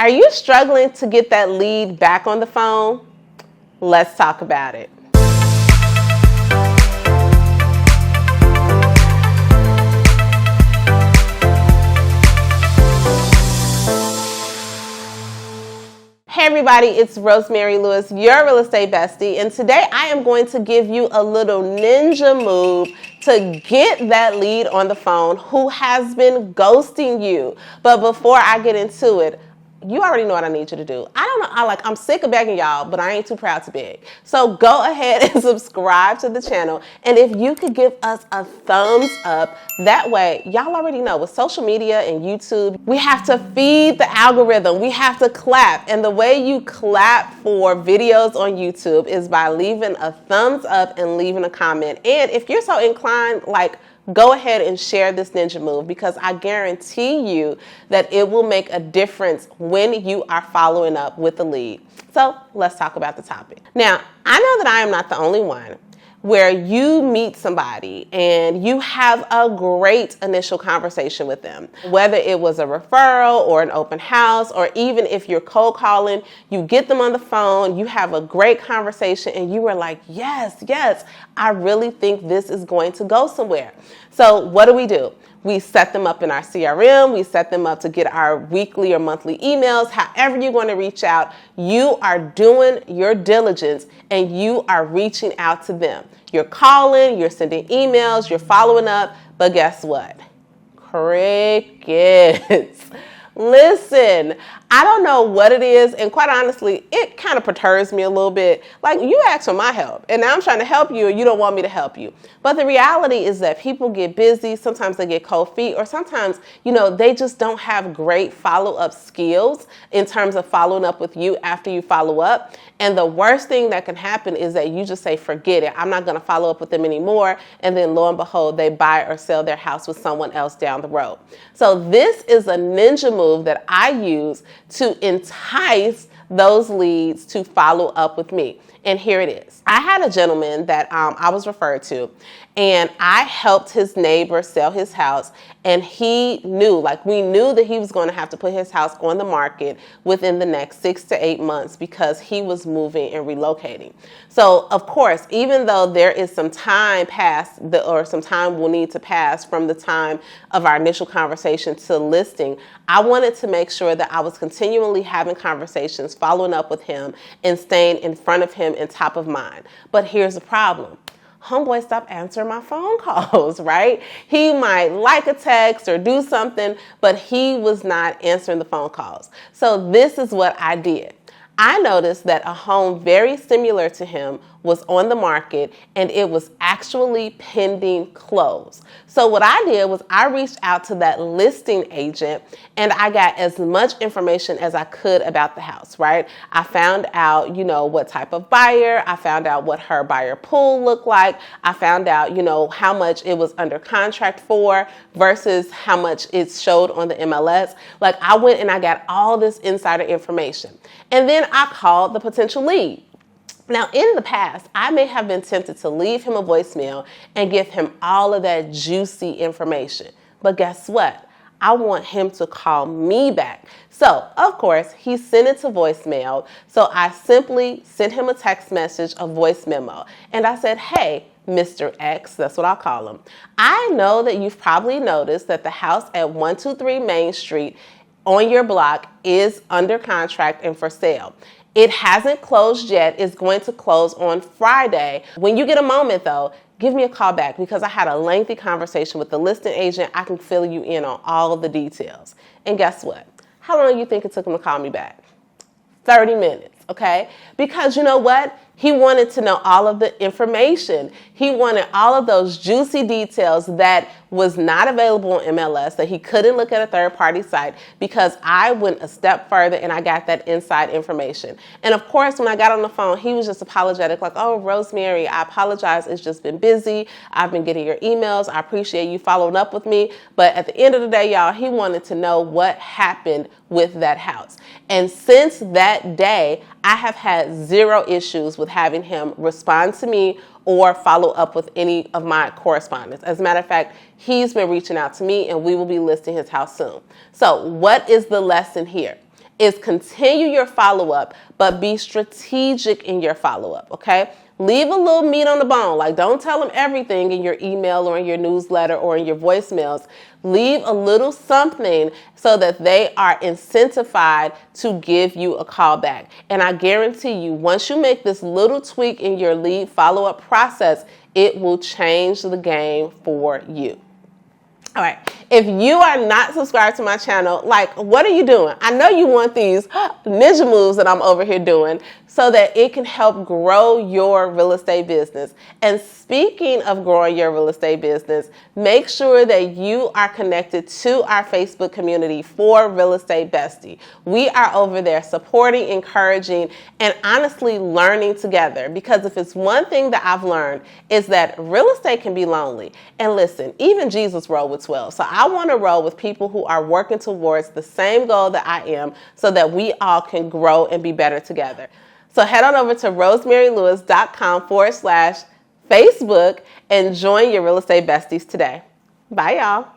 Are you struggling to get that lead back on the phone? Let's talk about it. Hey everybody, it's Rosemary Lewis, your real estate bestie, and today I am going to give you a little ninja move to get that lead on the phone who has been ghosting you. But before I get into it, you already know what I need you to do. I'm sick of begging y'all, but I ain't too proud to beg. So go ahead and subscribe to the channel. And if you could give us a thumbs up, that way, y'all already know with social media and YouTube, we have to feed the algorithm. We have to clap. And the way you clap for videos on YouTube is by leaving a thumbs up and leaving a comment. And if you're so inclined, go ahead and share this ninja move, because I guarantee you that it will make a difference when you are following up with the lead. So let's talk about the topic. Now, I know that I am not the only one where you meet somebody and you have a great initial conversation with them, whether it was a referral or an open house, or even if you're cold calling, you get them on the phone, you have a great conversation, and you were like, yes, I really think this is going to go somewhere. So what do? We set them up in our CRM. We set them up to get our weekly or monthly emails. However you're going to reach out, you are doing your diligence and you are reaching out to them. You're calling, you're sending emails, you're following up, but guess what? Crickets. Listen, I don't know what it is, and quite honestly, it kind of perturbs me a little bit. Like, you asked for my help, and now I'm trying to help you, and you don't want me to help you. But the reality is that people get busy. Sometimes they get cold feet, or sometimes, they just don't have great follow-up skills in terms of following up with you after you follow up. And the worst thing that can happen is that you just say, forget it, I'm not going to follow up with them anymore. And then lo and behold, they buy or sell their house with someone else down the road. So this is a ninja move that I use to entice those leads to follow up with me. And here it is. I had a gentleman that I was referred to, and I helped his neighbor sell his house, and he knew, we knew that he was going to have to put his house on the market within the next 6 to 8 months because he was moving and relocating. So, of course, even though there is some time some time will need to pass from the time of our initial conversation to listing, I wanted to make sure that I was continually having conversations, following up with him, and staying in front of him and top of mind. But here's the problem. Homeboy stopped answering my phone calls, right? He might like a text or do something, but he was not answering the phone calls. So this is what I did. I noticed that a home very similar to him was on the market, and it was actually pending close. So what I did was I reached out to that listing agent, and I got as much information as I could about the house, right? I found out, what type of buyer. I found out what her buyer pool looked like. I found out, how much it was under contract for versus how much it showed on the MLS. I went and I got all this insider information. And then I called the potential lead. Now, in the past, I may have been tempted to leave him a voicemail and give him all of that juicy information. But guess what? I want him to call me back. So, of course, he sent it to voicemail. So I simply sent him a text message, a voice memo. And I said, hey, Mr. X, that's what I'll call him. I know that you've probably noticed that the house at 123 Main Street on your block is under contract and for sale. It hasn't closed yet. It's going to close on Friday. When you get a moment, though, give me a call back, because I had a lengthy conversation with the listing agent. I can fill you in on all of the details. And guess what? How long do you think it took him to call me back? 30 minutes, okay? Because you know what? He wanted to know all of the information. He wanted all of those juicy details that was not available on MLS, that he couldn't look at a third-party site, because I went a step further and I got that inside information. And of course, when I got on the phone, he was just apologetic, like, oh, Rosemary, I apologize. It's just been busy. I've been getting your emails. I appreciate you following up with me. But at the end of the day, y'all, he wanted to know what happened with that house. And since that day, I have had zero issues with having him respond to me or follow up with any of my correspondence. As a matter of fact, he's been reaching out to me, and we will be listing his house soon. So what is the lesson here? is continue your follow-up, but be strategic in your follow-up, okay? Leave a little meat on the bone. Like, don't tell them everything in your email or in your newsletter or in your voicemails. Leave a little something so that they are incentivized to give you a call back. And I guarantee you, once you make this little tweak in your lead follow-up process, it will change the game for you. All right, if you are not subscribed to my channel, like, what are you doing? I know you want these ninja moves that I'm over here doing so that it can help grow your real estate business. And speaking of growing your real estate business, make sure that you are connected to our Facebook community for Real Estate Bestie. We are over there supporting, encouraging, and honestly learning together. Because if it's one thing that I've learned is that real estate can be lonely. And listen, even Jesus rolled with 12. So I want to roll with people who are working towards the same goal that I am so that we all can grow and be better together. So head on over to rosemarylewis.com/Facebook and join your real estate besties today. Bye, y'all.